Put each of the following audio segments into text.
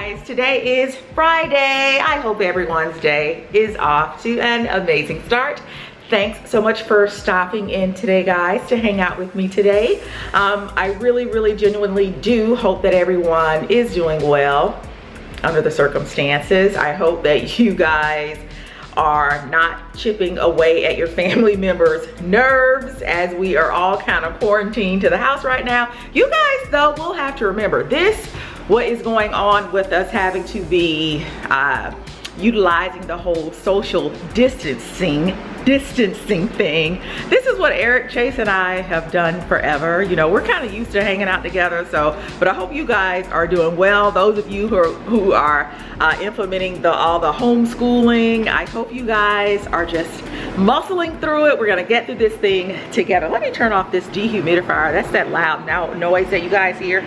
guys, today is Friday. I hope everyone's day is off to an amazing start. Thanks so much for stopping in today, guys, to hang out with me today. I really genuinely do hope that everyone is doing well under the circumstances. I hope that you guys are not chipping away at your family members' nerves as we are all kind of quarantined to the house right now. You guys, though, will have to remember this, what is going on with us having to be utilizing the whole social distancing thing. This is what Eric, Chase, and I have done forever. You know, we're kind of used to hanging out together. But I hope you guys are doing well. Those of you who are implementing all the homeschooling, I hope you guys are just muscling through it. We're gonna get through this thing together. Let me turn off this dehumidifier. That's that loud noise that you guys hear.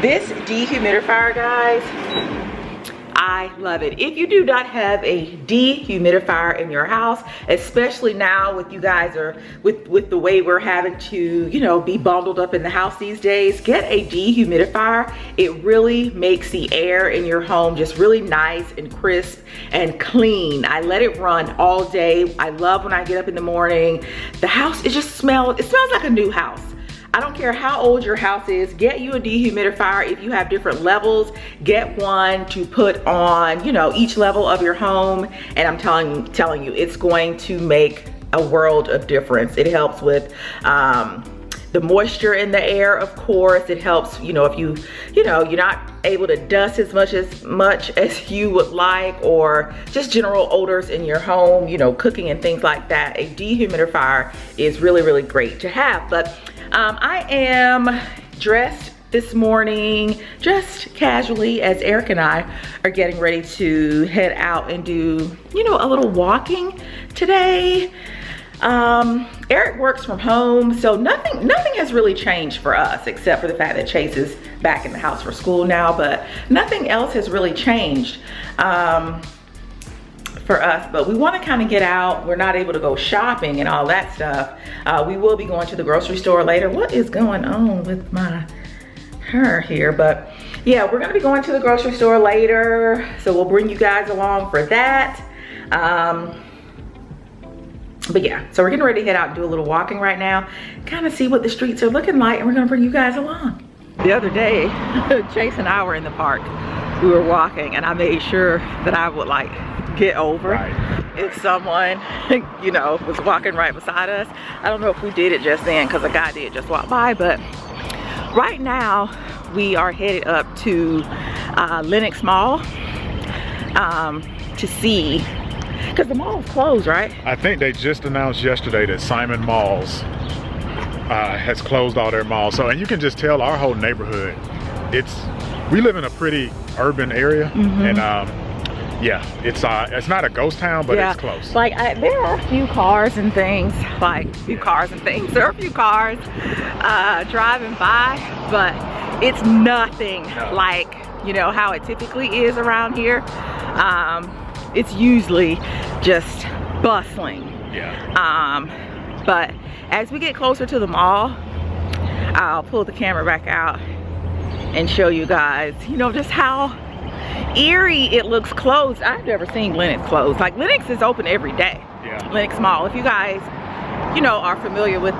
This dehumidifier, guys, I love it. If you do not have a dehumidifier in your house, especially now with you guys with the way we're having to, you know, be bundled up in the house these days, get a dehumidifier. It really makes the air in your home just really nice and crisp and clean. I let it run all day. I love when I get up in the morning. The house, it smells like a new house. I don't care how old your house is, get you a dehumidifier. If you have different levels, get one to put on, you know, each level of your home. And I'm telling you, it's going to make a world of difference. It helps with the moisture in the air, of course. It helps, you know, if you're not able to dust as much as you would like, or just general odors in your home, you know, cooking and things like that. A dehumidifier is really great to have. But I am dressed this morning just casually as Eric and I are getting ready to head out and do, you know, a little walking today. Eric works from home, so nothing has really changed for us except for the fact that Chase is back in the house for school now, but nothing else has really changed for us. But we want to kind of get out. We're not able to go shopping and all that stuff. We will be going to the grocery store later. What is going on with my hair here? But yeah, we're gonna be going to the grocery store later, so we'll bring you guys along for that. But yeah, so we're getting ready to head out and do a little walking right now, kind of see what the streets are looking like, and we're gonna bring you guys along. The other day, Chase and I were in the park. We were walking, and I made sure that I would like get over if someone, you know, was walking right beside us. I don't know if we did it just then because a guy did just walk by, but right now we are headed up to Lenox Mall to see, because the mall is closed, right? I think they just announced yesterday that Simon Malls has closed all their malls. So, and you can just tell our whole neighborhood, we live in a pretty urban area, and yeah, it's not a ghost town, but it's close. Like there are a few cars and things, There are a few cars driving by, but it's nothing like, you know, how it typically is around here. It's usually just bustling. Yeah. But as we get closer to the mall, I'll pull the camera back out and show you guys, you know, just how eerie it looks closed. I've never seen Lenox closed. Like, Lenox is open every day. Yeah. Lenox Mall. If you guys, you know, are familiar with,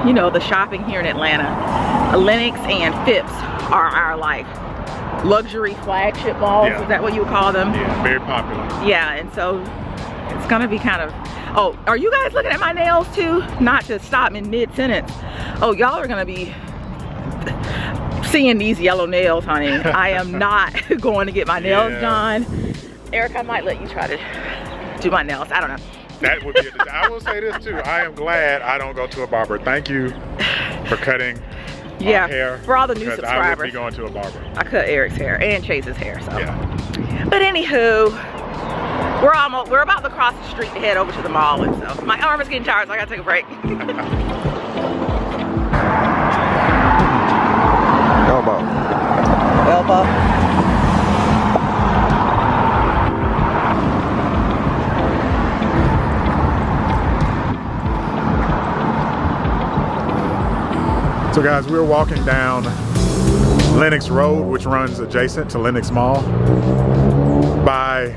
you know, the shopping here in Atlanta, Lenox and Phipps are our like luxury flagship malls. Yeah. Is that what you would call them? Yeah, very popular. Yeah, and so it's gonna be kind of, oh, are you guys looking at my nails too? Not to stop in mid-sentence. Oh, y'all are gonna be seeing these yellow nails, honey. I am not going to get my nails done. Eric, I might let you try to do my nails. I don't know. That would be I will say this too. I am glad I don't go to a barber. Thank you for cutting my hair. For all the new subscribers. I would be going to a barber. I cut Eric's hair and Chase's hair, so. Yeah. But anywho, we're about to cross the street to head over to the mall, and so my arm is getting tired, so I gotta take a break. Elbow. So guys, we're walking down Lenox Road, which runs adjacent to Lenox Mall. By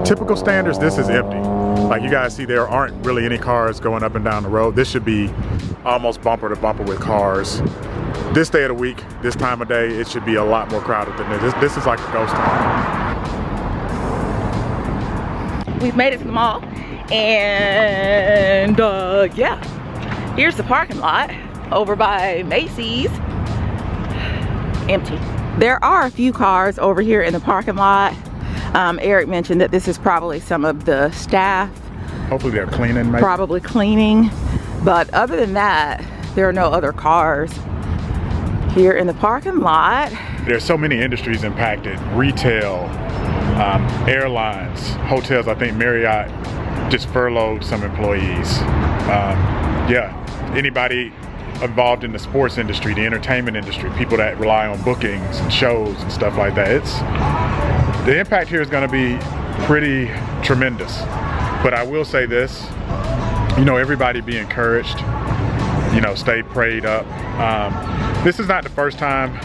typical standards, this is empty. Like you guys see, there aren't really any cars going up and down the road. This should be almost bumper to bumper with cars. This day of the week, this time of day, it should be a lot more crowded than this. This is like a ghost town. We've made it to the mall, and yeah, here's the parking lot over by Macy's. Empty. There are a few cars over here in the parking lot. Eric mentioned that this is probably some of the staff. Hopefully they're cleaning, maybe. Probably cleaning. But other than that, there are no other cars here in the parking lot. There's so many industries impacted. Retail, airlines, hotels. I think Marriott just furloughed some employees. Yeah, anybody involved in the sports industry, the entertainment industry, people that rely on bookings and shows and stuff like that. The impact here is going to be pretty tremendous. But I will say this, you know, everybody be encouraged, you know, stay prayed up. This is not the first time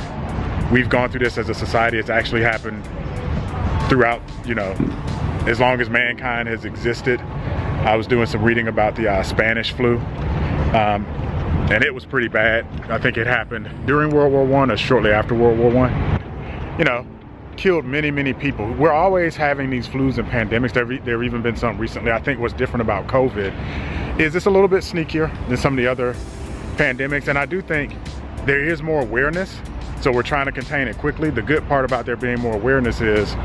we've gone through this as a society. It's actually happened throughout, you know, as long as mankind has existed. I was doing some reading about the Spanish flu. And it was pretty bad. I think it happened during World War I or shortly after World War I. You know, killed many, many people. We're always having these flus and pandemics. There have even been some recently. I think what's different about COVID is it's a little bit sneakier than some of the other pandemics. And I do think there is more awareness. So we're trying to contain it quickly. The good part about there being more awareness is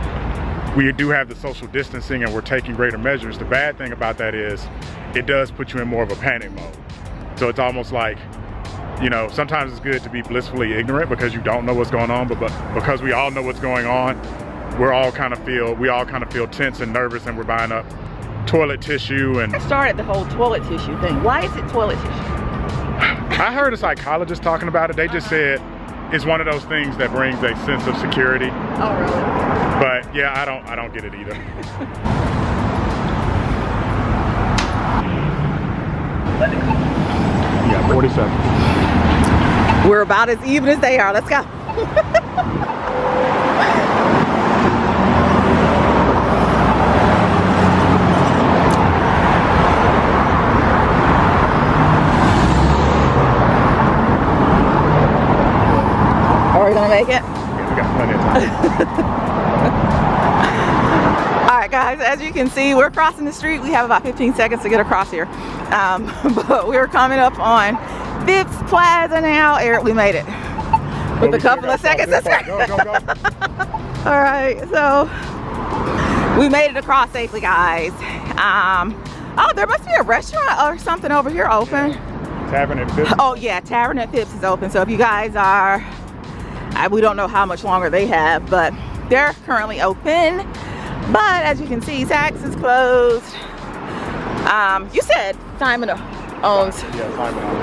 we do have the social distancing and we're taking greater measures. The bad thing about that is it does put you in more of a panic mode. So it's almost like, you know, sometimes it's good to be blissfully ignorant because you don't know what's going on, but because we all know what's going on, we all kind of feel tense and nervous, and we're buying up toilet tissue. And I started the whole toilet tissue thing. Why is it toilet tissue? I heard a psychologist talking about it. They just said it's one of those things that brings a sense of security. Oh, really? But yeah, I don't get it either. Yeah, 47. We're about as even as they are. Let's go. Are we gonna make it? Yeah, we got plenty of time. Alright guys, as you can see, we're crossing the street. We have about 15 seconds to get across here. But we're coming up on Phipps Plaza now. Eric, we made it. With a couple of seconds. Go, go, go. Alright, so we made it across safely, guys. Oh, there must be a restaurant or something over here open. Tavern at Phipps? Oh yeah, Tavern at Phipps is open. So if you guys are, we don't know how much longer they have, but they're currently open. But as you can see, Saks is closed. You said Simon owns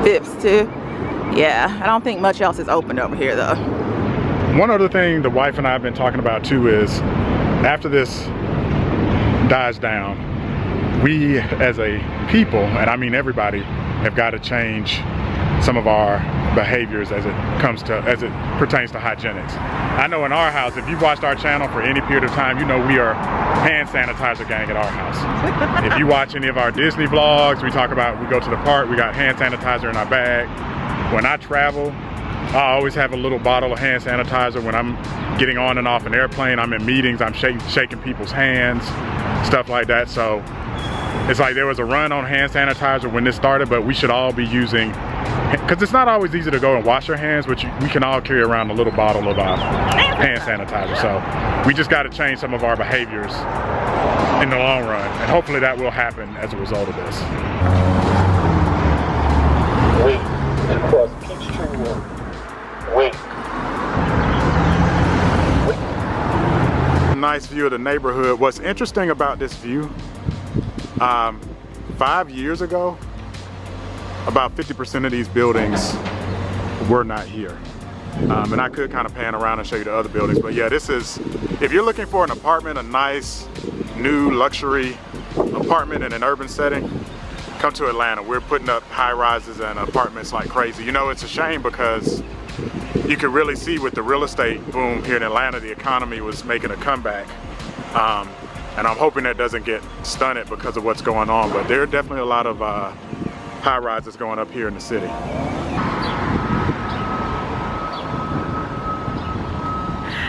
Phipps too. Yeah, I don't think much else is open over here though. One other thing the wife and I have been talking about too is after this dies down, we as a people, and I mean everybody, have got to change some of our behaviors as it pertains to hygienics. I know in our house, if you've watched our channel for any period of time, you know we are hand sanitizer gang at our house. If you watch any of our Disney vlogs, we talk about, we go to the park, we got hand sanitizer in our bag. When I travel, I always have a little bottle of hand sanitizer. When I'm getting on and off an airplane, I'm in meetings, I'm shaking people's hands, stuff like that. So it's like there was a run on hand sanitizer when this started, but we should all be using, because it's not always easy to go and wash your hands, but we can all carry around a little bottle of hand sanitizer. So we just got to change some of our behaviors in the long run, and hopefully that will happen as a result of this. Wait, across Peachtree Road. Wait. Nice view of the neighborhood. What's interesting about this view, 5 years ago, about 50% of these buildings were not here. And I could kind of pan around and show you the other buildings, but yeah, this is, if you're looking for an apartment, a nice, new, luxury apartment in an urban setting, come to Atlanta. We're putting up high rises and apartments like crazy. You know, it's a shame because you could really see with the real estate boom here in Atlanta, the economy was making a comeback. And I'm hoping that doesn't get stunted because of what's going on, but there are definitely a lot of high rises going up here in the city.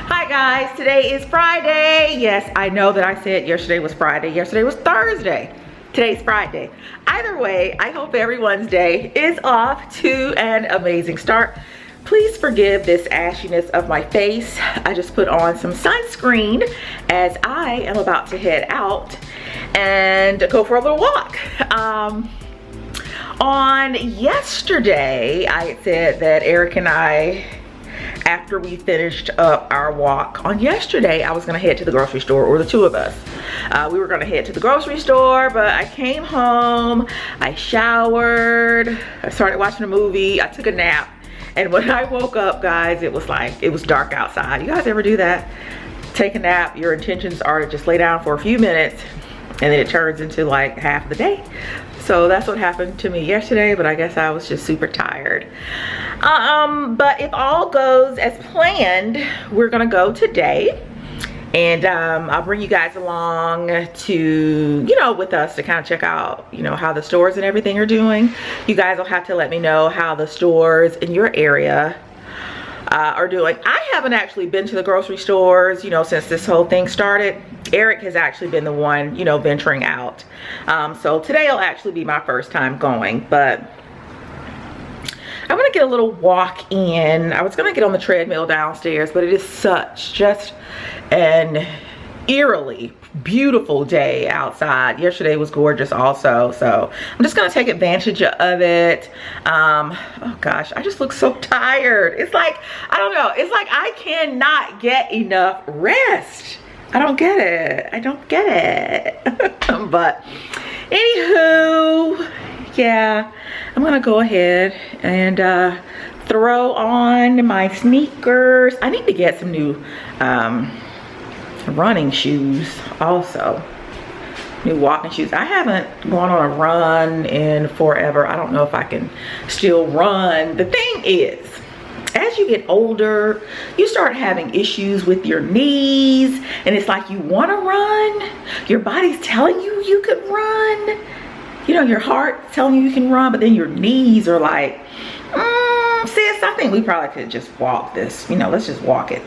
Hi guys, today is Friday. Yes, I know that I said yesterday was Friday. Yesterday was Thursday. Today's Friday. Either way, I hope everyone's day is off to an amazing start. Please forgive this ashiness of my face. I just put on some sunscreen as I am about to head out and go for a little walk. On yesterday, I had said that Eric and I, after we finished up our walk on yesterday, I was gonna head to the grocery store, or the two of us. We were gonna head to the grocery store, but I came home, I showered, I started watching a movie, I took a nap. And when I woke up, guys, it was dark outside. You guys ever do that? Take a nap, your intentions are to just lay down for a few minutes, and then it turns into like half of the day. So that's what happened to me yesterday, but I guess I was just super tired. But if all goes as planned, we're gonna go today. And I'll bring you guys along to, with us to kind of check out, how the stores and everything are doing. You guys will have to let me know how the stores in your area are doing. I haven't actually been to the grocery stores, since this whole thing started. Eric has actually been the one, venturing out. So today will actually be my first time going, but I'm gonna get a little walk in. I was gonna get on the treadmill downstairs, but it is just an eerily beautiful day outside. Yesterday was gorgeous also, so I'm just gonna take advantage of it. Oh gosh, I just look so tired. It's like, I don't know, it's like I cannot get enough rest. I don't get it. But anywho, yeah, I'm gonna go ahead and throw on my sneakers. I need to get some new running shoes also, new walking shoes. I haven't gone on a run in forever. I don't know if I can still run. The thing is, as you get older, you start having issues with your knees, and it's like you want to run, your body's telling you you could run, your heart's telling you you can run, but then your knees are like, sis, I think we probably could just walk this, let's just walk it.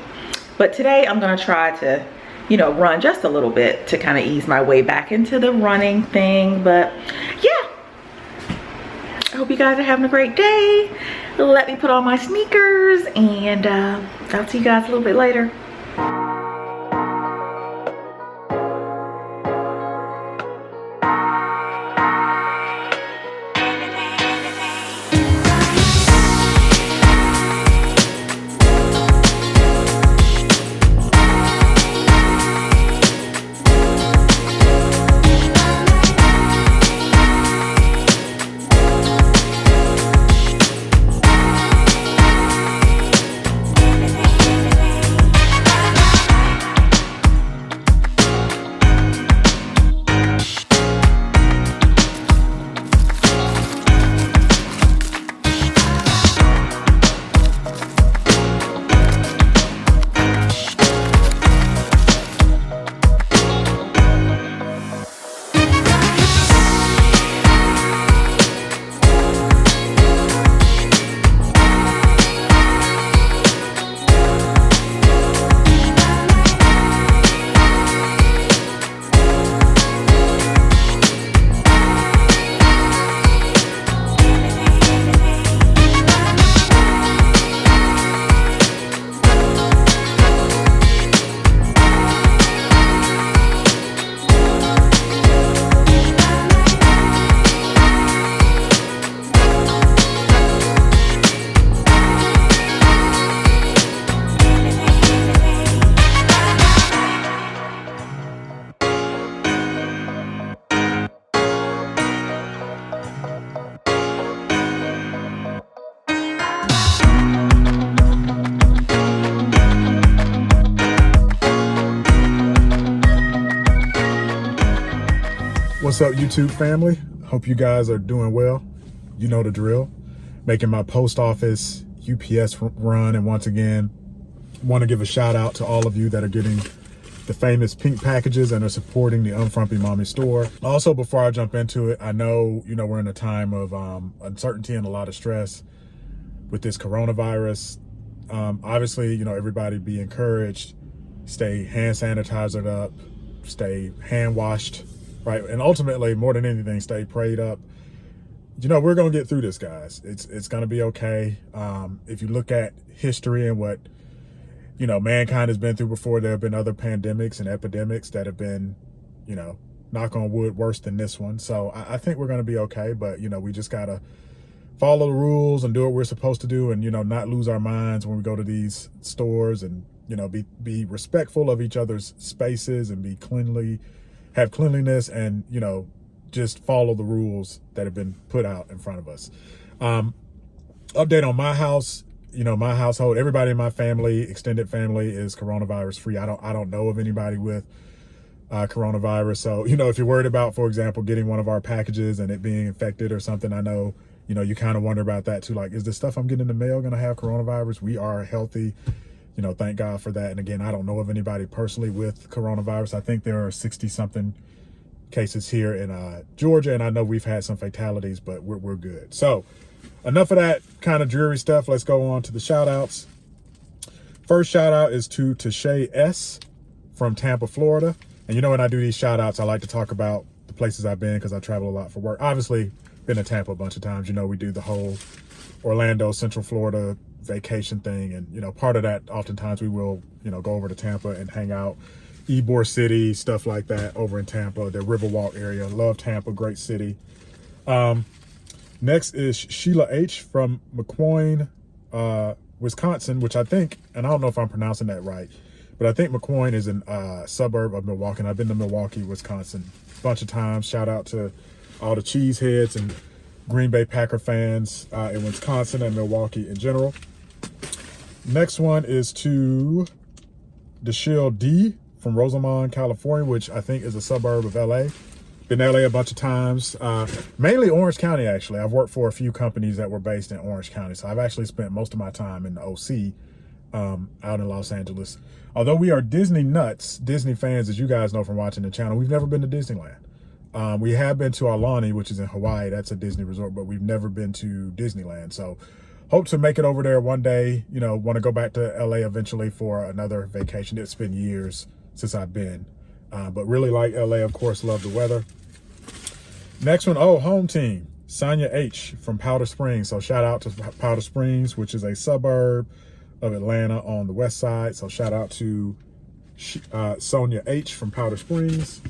But today I'm gonna try to run just a little bit to kind of ease my way back into the running thing. But yeah, I hope you guys are having a great day. Let me put on my sneakers, and I'll see you guys a little bit later. What's up, YouTube family? Hope you guys are doing well. You know the drill. Making my post office UPS run. And once again, want to give a shout out to all of you that are getting the famous pink packages and are supporting the Unfrumpy Mommy store. Also, before I jump into it, I know, we're in a time of uncertainty and a lot of stress with this coronavirus. Obviously, everybody be encouraged, stay hand sanitized up, stay hand washed, right? And ultimately, more than anything, stay prayed up. We're going to get through this, guys. It's going to be okay. If you look at history and what, mankind has been through before, there have been other pandemics and epidemics that have been, knock on wood, worse than this one. So I think we're going to be okay. But, we just got to follow the rules and do what we're supposed to do and, not lose our minds when we go to these stores and, be respectful of each other's spaces and have cleanliness and, just follow the rules that have been put out in front of us. Update on my house, my household, everybody in my family, extended family is coronavirus free. I don't know of anybody with coronavirus. So, if you're worried about, for example, getting one of our packages and it being infected or something, I know, you kind of wonder about that too. Like, is the stuff I'm getting in the mail going to have coronavirus? We are healthy, thank God for that. And again, I don't know of anybody personally with coronavirus. I think there are 60 something cases here in Georgia, and I know we've had some fatalities, but we're good. So enough of that kind of dreary stuff. Let's go on to the shout outs. First shout out is to Tashay S from Tampa, Florida. And when I do these shout outs, I like to talk about the places I've been because I travel a lot for work. Obviously been to Tampa a bunch of times. We do the whole Orlando, Central Florida vacation thing. And, part of that, oftentimes we will, go over to Tampa and hang out. Ybor City, stuff like that over in Tampa, the Riverwalk area. Love Tampa, great city. Next is Sheila H from McCoyne, Wisconsin, which I think, and I don't know if I'm pronouncing that right, but I think McCoyne is a suburb of Milwaukee. And I've been to Milwaukee, Wisconsin a bunch of times. Shout out to all the cheeseheads and Green Bay Packer fans in Wisconsin and Milwaukee in general. Next one is to Deshiel D from Rosamond, California, which I think is a suburb of LA. Been to LA a bunch of times, mainly Orange County, actually. I've worked for a few companies that were based in Orange County. So I've actually spent most of my time in the OC out in Los Angeles. Although we are Disney nuts, Disney fans, as you guys know from watching the channel, we've never been to Disneyland. We have been to Aulani, which is in Hawaii. That's a Disney resort, but we've never been to Disneyland. So hope to make it over there one day. Want to go back to LA eventually for another vacation. It's been years since I've been, but really like LA, of course, love the weather. Next one, home team, Sonia H from Powder Springs. So shout out to Powder Springs, which is a suburb of Atlanta on the west side. So shout out to Sonia H from Powder Springs.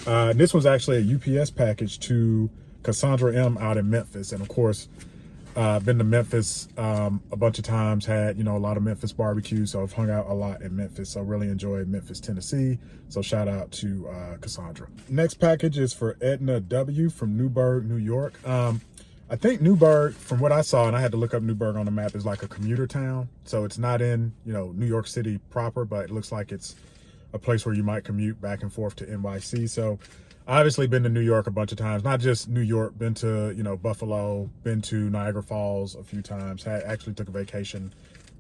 This was actually a UPS package to Cassandra M out in Memphis. And of course, been to Memphis a bunch of times, had, a lot of Memphis barbecue. So I've hung out a lot in Memphis. So really enjoyed Memphis, Tennessee. So shout out to Cassandra. Next package is for Edna W from Newburgh, New York. I think Newburgh, from what I saw, and I had to look up Newburgh on the map, is like a commuter town. So it's not in, New York City proper, but it looks like it's a place where you might commute back and forth to NYC. So obviously been to New York a bunch of times, not just New York, been to, Buffalo, been to Niagara Falls a few times, actually took a vacation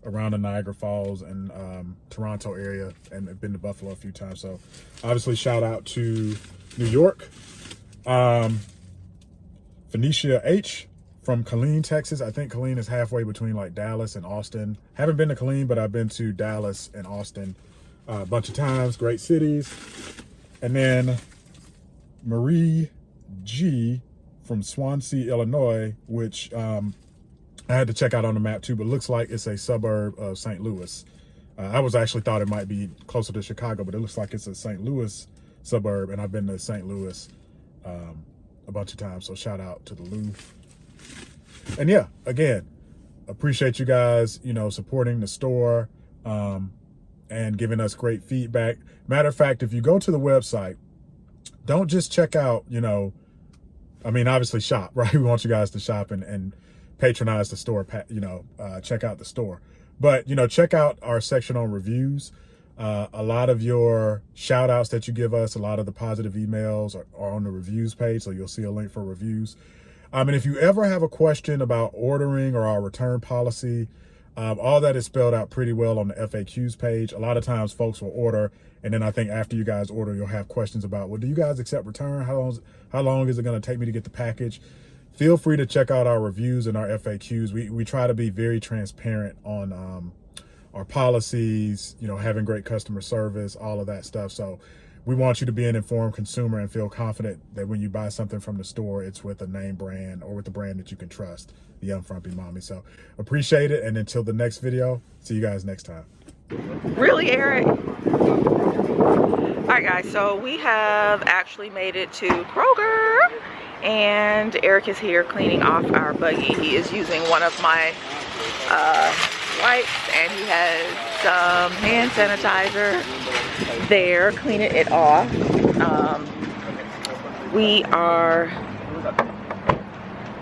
around the Niagara Falls and Toronto area, and been to Buffalo a few times. So obviously shout out to New York. Phoenicia H from Killeen, Texas. I think Killeen is halfway between like Dallas and Austin. Haven't been to Killeen, but I've been to Dallas and Austin a bunch of times. Great cities. And then Marie G from Swansea, Illinois, which I had to check out on the map too, but looks like it's a suburb of St. Louis. I was actually thought it might be closer to Chicago, but it looks like it's a St. Louis suburb, and I've been to St. Louis a bunch of times, so shout out to the Lou. And yeah, again, appreciate you guys, supporting the store and giving us great feedback. Matter of fact, if you go to the website, don't just check out, obviously shop, right? We want you guys to shop and patronize the store, check out the store. But, check out our section on reviews. A lot of your shout outs that you give us, a lot of the positive emails are on the reviews page. So you'll see a link for reviews. And if you ever have a question about ordering or our return policy, All that is spelled out pretty well on the FAQs page. A lot of times folks will order, and then I think after you guys order, you'll have questions about, well, do you guys accept return? How long is it going to take me to get the package? Feel free to check out our reviews and our FAQs. We try to be very transparent on our policies, you know, having great customer service, all of that stuff. So we want you to be an informed consumer and feel confident that when you buy something from the store, it's with a name brand or with a brand that you can trust, the Unfrumpy Mommy. So appreciate it. And until the next video, see you guys next time. Really, Eric? All right, guys, so we have actually made it to Kroger, and Eric is here cleaning off our buggy. He is using one of my wipes, and he has some hand sanitizer there, cleaning it off. We are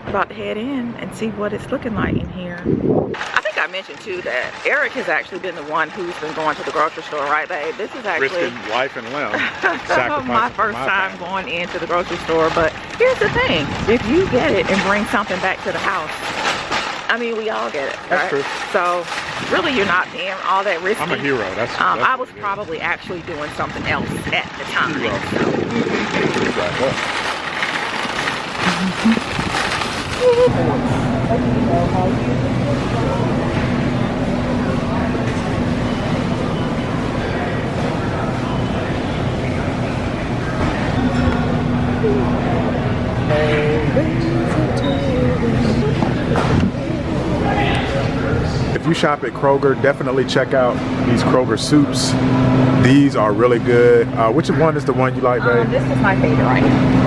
about to head in and see what it's looking like in here. I think I mentioned too that Eric has actually been the one who's been going to the grocery store, right, babe? This is actually risking life and limb. my first time going into the grocery store. But here's the thing: if you get it and bring something back to the house, I mean, we all get it, right? That's true. So really, you're not being all that risky. I'm a hero. That's I was probably actually doing something else at the time. If you shop at Kroger, definitely check out these Kroger soups. These are really good. Which one is the one you like, babe? This is my favorite right here.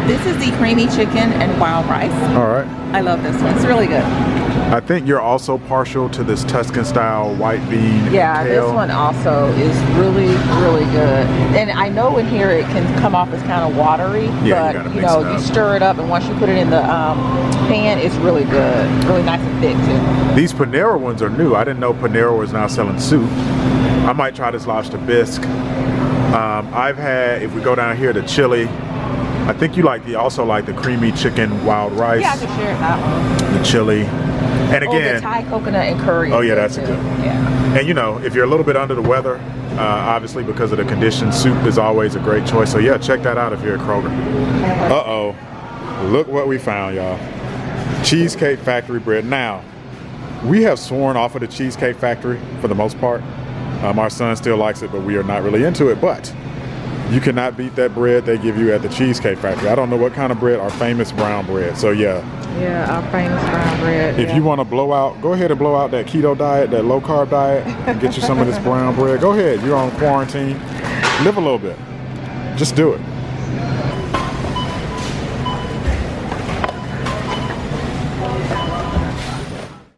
This is the creamy chicken and wild rice. All right. I love this one. It's really good. I think you're also partial to this Tuscan style white bean. Yeah, kale. this one also is really, really good. And I know in here it can come off as kind of watery, Yeah, but you know, you stir it up, and once you put it in the pan, it's really good. Really nice and thick too. These Panera ones are new. I didn't know Panera was now selling soup. I might try this lobster bisque. I've had, if we go down here, the chili. I think you also like the creamy chicken wild rice. Yeah, I can share that one. The chili. And again, the Thai coconut and curry. Oh yeah, that's too. good. Yeah. And you know, if you're a little bit under the weather, obviously because of the condition, soup is always a great choice. So yeah, check that out if you're at Kroger. Uh-oh. Look what we found, y'all. Cheesecake Factory bread. Now, we have sworn off of the Cheesecake Factory for the most part. Our son still likes it, but we are not really into it. But you cannot beat that bread they give you at the Cheesecake Factory. I don't know what kind of bread, our famous brown bread. So yeah. Yeah, our famous brown bread. If you want to blow out, go ahead and blow out that keto diet, that low carb diet, and get you some of this brown bread. Go ahead, you're on quarantine. Live a little bit. Just do it.